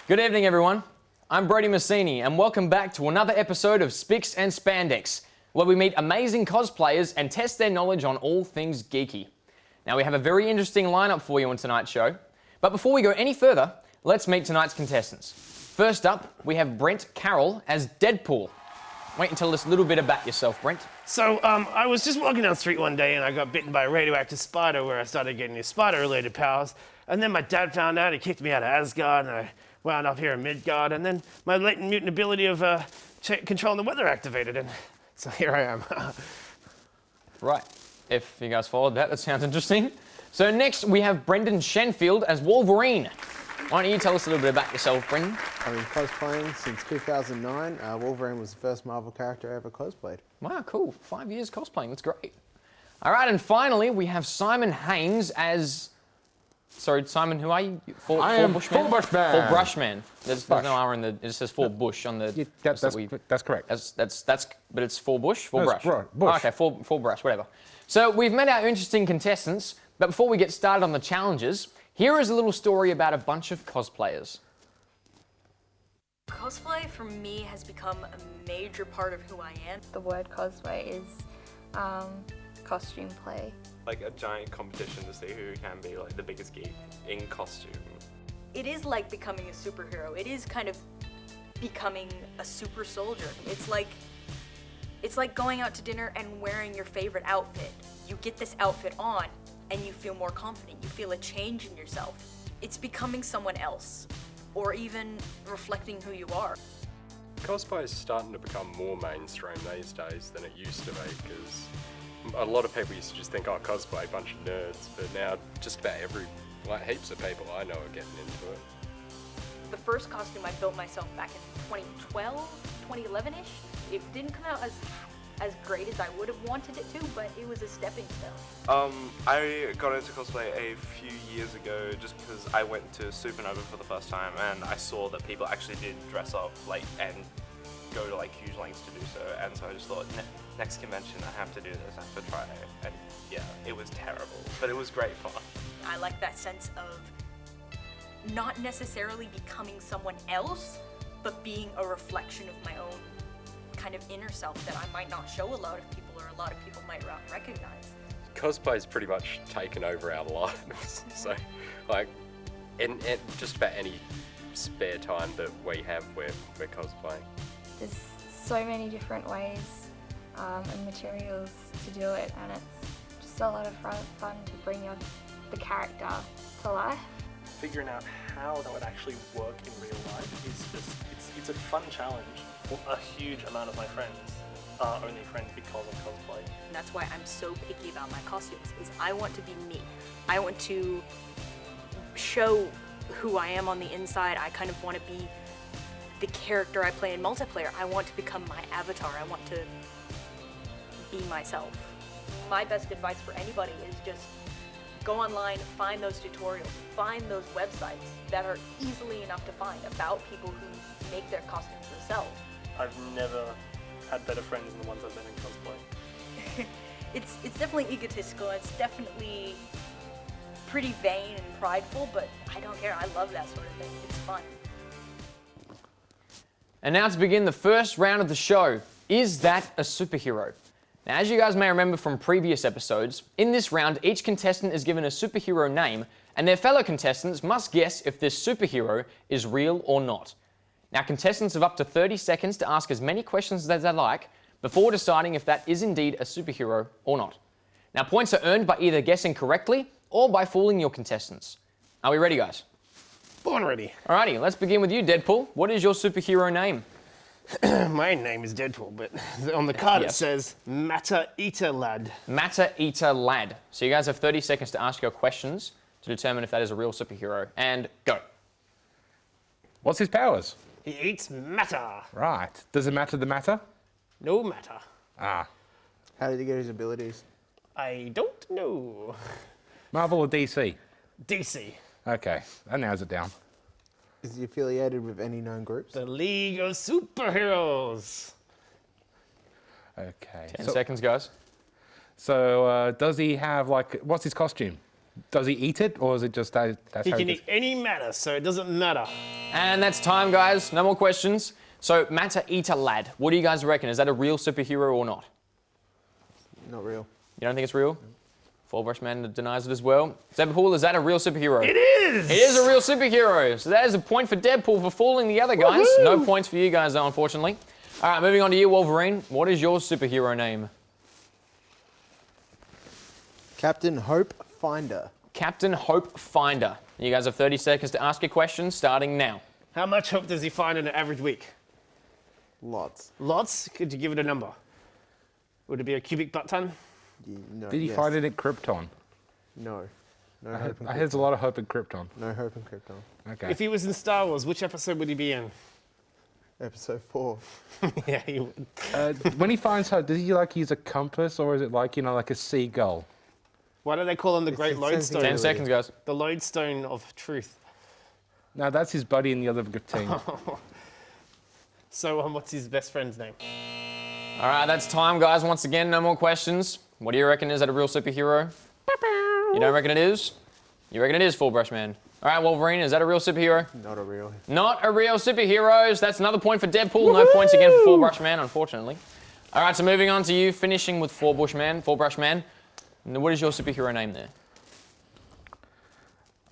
Good evening, everyone. I'm Brody Massini, and welcome back to another episode of Spix and Spandex, where we meet amazing cosplayers and test their knowledge on all things geeky. Now, we have a very interesting lineup for you on tonight's show, but before we go any further, let's meet tonight's contestants. First up, we have Brent Carroll as Deadpool. Wait and tell us a little bit about yourself, Brent. So, I was just walking down the street one day and I got bitten by a radioactive spider where I started getting these spider-related powers. And then my dad found out, he kicked me out of Asgard and I wound up here in Midgard. And then my latent mutant ability of controlling the weather activated. And so here I am. Right. If you guys followed that, that sounds interesting. So next we have Brendan Shenfield as Wolverine. Why don't you tell us a little bit about yourself, Brendan? I've been cosplaying since 2009. Wolverine was the first Marvel character I ever cosplayed. Wow, cool. 5 years cosplaying, that's great. All right, and finally we have Simon Haynes as... Sorry, Simon, who are you? I am Full Bushman. Full Brushman. There's no R in the... It just says Full Bush on the... Yeah, that's correct. But it's Full Bush? Full No, Brush? it's Bush. Oh, okay, full Brush, whatever. So we've met our interesting contestants, but before we get started on the challenges, here is a little story about a bunch of cosplayers. Cosplay for me has become a major part of who I am. The word cosplay is costume play. Like a giant competition to see who can be like the biggest geek in costume. It is like becoming a superhero. It is kind of becoming a super soldier. It's like going out to dinner and wearing your favorite outfit. You get this outfit on and you feel more confident. You feel a change in yourself. It's becoming someone else, or even reflecting who you are. Cosplay is starting to become more mainstream these days than it used to be, because a lot of people used to just think, oh, cosplay, bunch of nerds, but now just about heaps of people I know are getting into it. The first costume I built myself back in 2012, 2011-ish. It didn't come out as great as I would have wanted it to, but it was a stepping stone. I got into cosplay a few years ago just because I went to Supernova for the first time and I saw that people actually did dress up and go to huge lengths to do so, and so I just thought, next convention I have to do this, I have to try it, and yeah, it was terrible, but it was great fun. I like that sense of not necessarily becoming someone else, but being a reflection of my own kind of inner self that I might not show a lot of people, or a lot of people might not recognize. Cosplay's pretty much taken over our lives, so in just about any spare time that we have, we're cosplaying. There's so many different ways and materials to do it, and it's just a lot of fun to bring the character to life. Figuring out how that would actually work in real life is just, it's a fun challenge. A huge amount of my friends are only friends because of cosplay. And that's why I'm so picky about my costumes, is I want to be me. I want to show who I am on the inside. I kind of want to be the character I play in multiplayer. I want to become my avatar. I want to be myself. My best advice for anybody is just go online, find those tutorials, find those websites that are easily enough to find about people who make their costumes themselves. I've never had better friends than the ones I've been in cosplay. It's definitely egotistical. It's definitely pretty vain and prideful, but I don't care. I love that sort of thing. It's fun. And now to begin the first round of the show, is that a superhero? Now, as you guys may remember from previous episodes, in this round, each contestant is given a superhero name, and their fellow contestants must guess if this superhero is real or not. Now, contestants have up to 30 seconds to ask as many questions as they like before deciding if that is indeed a superhero or not. Now, points are earned by either guessing correctly or by fooling your contestants. Are we ready, guys? Born ready. Alrighty, let's begin with you, Deadpool. What is your superhero name? My name is Deadpool, but on the card Yes. it says Matter Eater Lad. Matter Eater Lad. So you guys have 30 seconds to ask your questions to determine if that is a real superhero. And go. What's his powers? He eats matter. Right. Does it matter the matter? No matter. Ah. How did he get his abilities? I don't know. Marvel or DC? DC. Okay, that narrows it down. Is he affiliated with any known groups? The League of Superheroes. Okay. 10 seconds, guys. So does he have what's his costume? Does he eat it, or is it just that's He how can gets- eat any matter, so it doesn't matter. And that's time, guys. No more questions. So, Matter Eater Lad, what do you guys reckon? Is that a real superhero or not? Not real. You don't think it's real? Fullbrush Man denies it as well. Deadpool, is that a real superhero? It is! It is a real superhero. So that is a point for Deadpool for fooling the other guys. No points for you guys, though, unfortunately. All right, moving on to you, Wolverine. What is your superhero name? Captain Hope Finder. Captain Hope Finder. You guys have 30 seconds to ask your questions, starting now. How much hope does he find in an average week? Lots. Lots? Could you give it a number? Would it be a cubic butt ton? No, Did he yes. find it at Krypton? No. No I hope in heard there's a Krypton. lot of hope in Krypton. No hope in Krypton. Okay. If he was in Star Wars, which episode would he be in? Episode 4. Yeah, he would. When he finds hope, does he like use a compass, or is it like, you know, like a seagull? Why do they call him the Great it's Lodestone? 10 seconds, guys. The Lodestone of Truth. No, that's his buddy in the other team. So, what's his best friend's name? All right, that's time, guys. Once again, no more questions. What do you reckon? Is that a real superhero? You don't reckon it is? You reckon it is, Fullbrush Man? All right, Wolverine, is that a real superhero? Not a real. Not a real superhero. So that's another point for Deadpool. No points again for Fullbrush Man, unfortunately. All right, so moving on to you, finishing with Fullbrush Man. What is your superhero name there?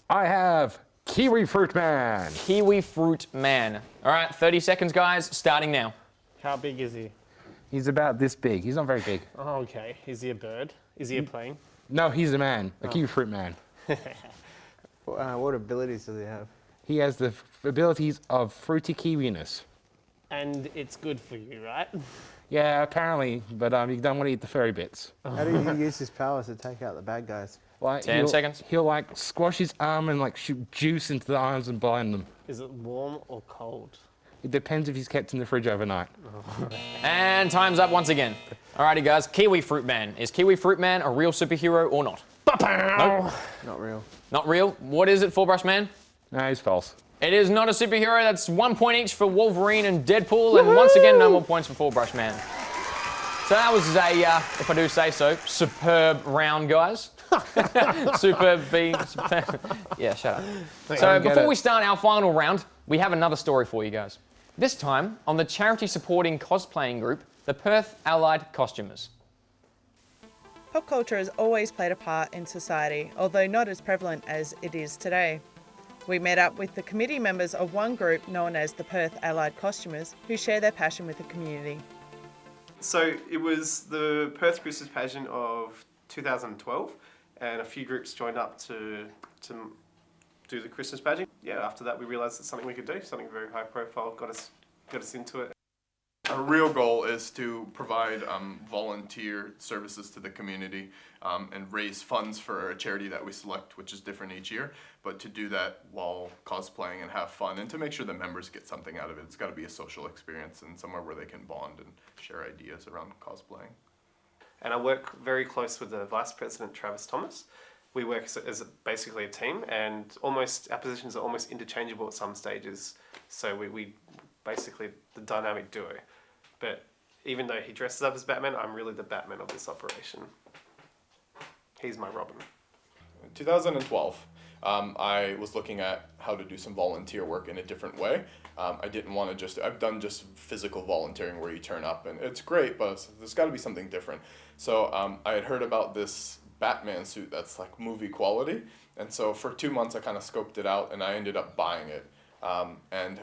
I have Kiwi Fruit Man. Kiwi Fruit Man. All right, 30 seconds, guys, starting now. How big is he? He's about this big. He's not very big. Oh, okay. Is he a bird? Is he a plane? No, he's a man. A Kiwi Fruit Man. What abilities does he have? He has the abilities of fruity kiwiness. And it's good for you, right? Yeah, apparently, but you don't want to eat the furry bits. How do you use his powers to take out the bad guys? Like, 10 seconds. He'll like squash his arm and like shoot juice into the arms and blind them. Is it warm or cold? It depends if he's kept in the fridge overnight. And time's up once again. Alrighty, guys, Kiwi Fruit Man. Is Kiwi Fruit Man a real superhero or not? Nope. Not real. Not real. What is it, Fullbrush Man? No, he's false. It is not a superhero. That's 1 point each for Wolverine and Deadpool. And once again, no more points for Fullbrush Man. So that was a, if I do say so, superb round, guys. Superb B. Yeah, shut up. So before we start our final round, we have another story for you guys. This time on the charity supporting cosplaying group, the Perth Allied Costumers. Pop culture has always played a part in society, although not as prevalent as it is today. We met up with the committee members of one group known as the Perth Allied Costumers, who share their passion with the community. So it was the Perth Christmas pageant of 2012, and a few groups joined up to do the Christmas pageant. Yeah, after that we realised it's something we could do, something very high profile, got us into it. Our real goal is to provide volunteer services to the community and raise funds for a charity that we select, which is different each year, but to do that while cosplaying and have fun and to make sure the members get something out of it. It's got to be a social experience and somewhere where they can bond and share ideas around cosplaying. And I work very close with the Vice President, Travis Thomas. We work as basically a team, and our positions are almost interchangeable at some stages. So we basically the dynamic duo. But even though he dresses up as Batman, I'm really the Batman of this operation. He's my Robin. In 2012, I was looking at how to do some volunteer work in a different way. I didn't want to I've done just physical volunteering where you turn up and it's great, but there's got to be something different. So I had heard about this Batman suit that's like movie quality. And so for 2 months I kind of scoped it out and I ended up buying it. And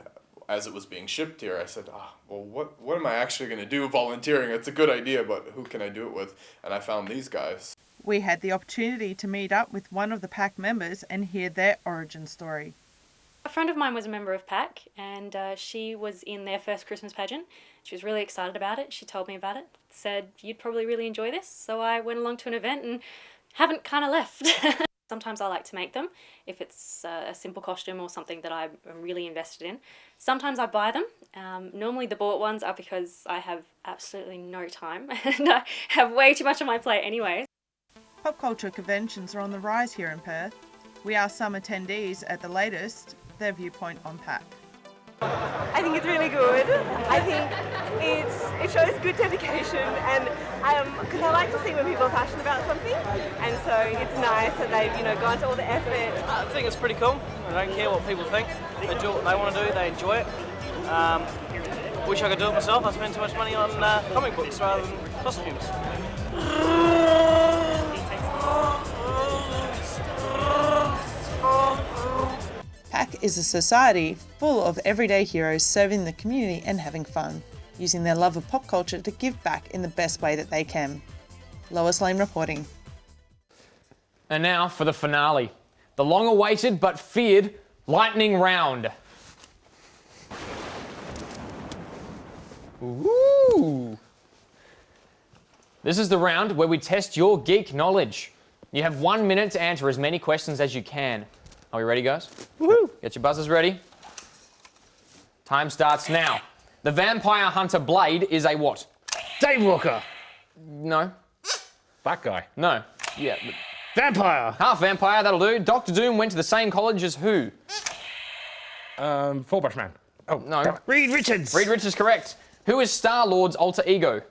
as it was being shipped here, I said, well, what am I actually going to do volunteering? It's a good idea, but who can I do it with? And I found these guys. We had the opportunity to meet up with one of the PAC members and hear their origin story. A friend of mine was a member of PAC, and she was in their first Christmas pageant. She was really excited about it. She told me about it, said, you'd probably really enjoy this. So I went along to an event and haven't kind of left. Sometimes I like to make them, if it's a simple costume or something that I'm really invested in. Sometimes I buy them. Normally the bought ones are because I have absolutely no time and I have way too much on my plate anyways. Pop culture conventions are on the rise here in Perth. We asked some attendees at the latest their viewpoint on PAC. I think it's really good. I think it shows good dedication, and Because I like to see when people are passionate about something, and so it's nice that they've, gone to all the effort. I think it's pretty cool. I don't care what people think. They do what they want to do, they enjoy it. Wish I could do it myself. I spend too much money on comic books rather than costumes. PAC is a society full of everyday heroes serving the community and having fun, using their love of pop culture to give back in the best way that they can. Lois Lane reporting. And now for the finale, the long-awaited but feared lightning round. Ooh. This is the round where we test your geek knowledge. You have 1 minute to answer as many questions as you can. Are we ready, guys? Woohoo! Get your buzzers ready. Time starts now. The vampire hunter Blade is a what? Daywalker. No. That guy. No. Yeah. But Vampire. half vampire, that'll do. Doctor Doom went to the same college as who? Four-brush man. Oh, No. Reed Richards. Reed Richards, correct. Who is Star-Lord's alter ego?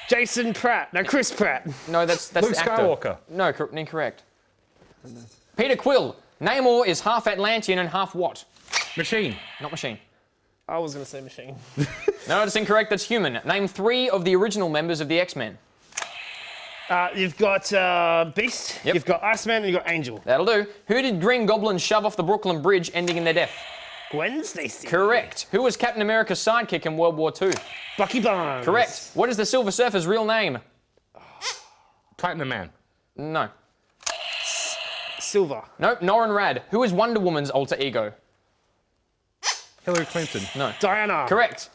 Jason Pratt. No, Chris Pratt. No, that's Luke the actor. Skywalker. No, incorrect. Peter Quill. Namor is half Atlantean and half what? Machine. Not machine. I was going to say machine. No, that's incorrect. That's human. Name 3 of the original members of the X-Men. You've got Beast, Yep. you've got Iceman, and you've got Angel. That'll do. Who did Green Goblin shove off the Brooklyn Bridge, ending in their death? Gwen Stacy. Correct. Who was Captain America's sidekick in World War II? Bucky Barnes. Correct. What is the Silver Surfer's real name? Platinum Man. No. Silver. Nope. Norrin Rad. Who is Wonder Woman's alter ego? Hillary Clinton. No. Diana. Correct.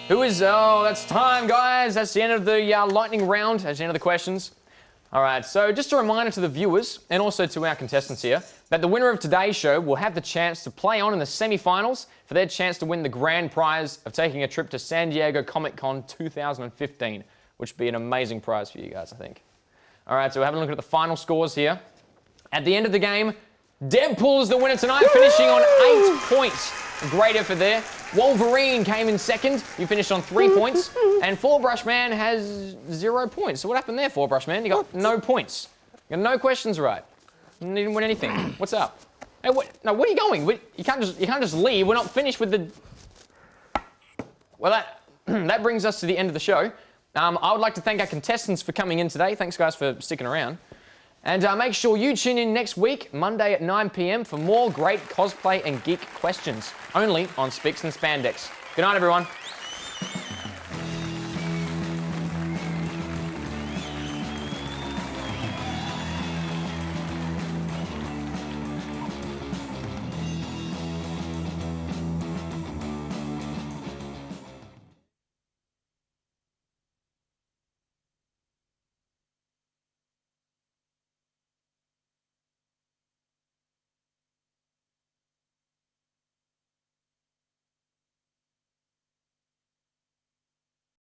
Who is... Oh, that's time, guys. That's the end of the lightning round. That's the end of the questions. All right, so just a reminder to the viewers and also to our contestants here that the winner of today's show will have the chance to play on in the semi-finals for their chance to win the grand prize of taking a trip to San Diego Comic-Con 2015, which would be an amazing prize for you guys, I think. All right, so we're having a look at the final scores here. At the end of the game, Deadpool is the winner tonight, finishing on 8 points. Great effort there. Wolverine came in second. You finished on 3 points. And Four-Brush Man has 0 points. So what happened there, Four-Brush Man? You got no points. You got no questions right. You didn't win anything. What's up? Hey, what are you going? You can't just leave. We're not finished with the... Well, that brings us to the end of the show. I would like to thank our contestants for coming in today. Thanks, guys, for sticking around. And make sure you tune in next week, Monday at 9 p.m, for more great cosplay and geek questions, only on Spicks and Spandex. Good night, everyone.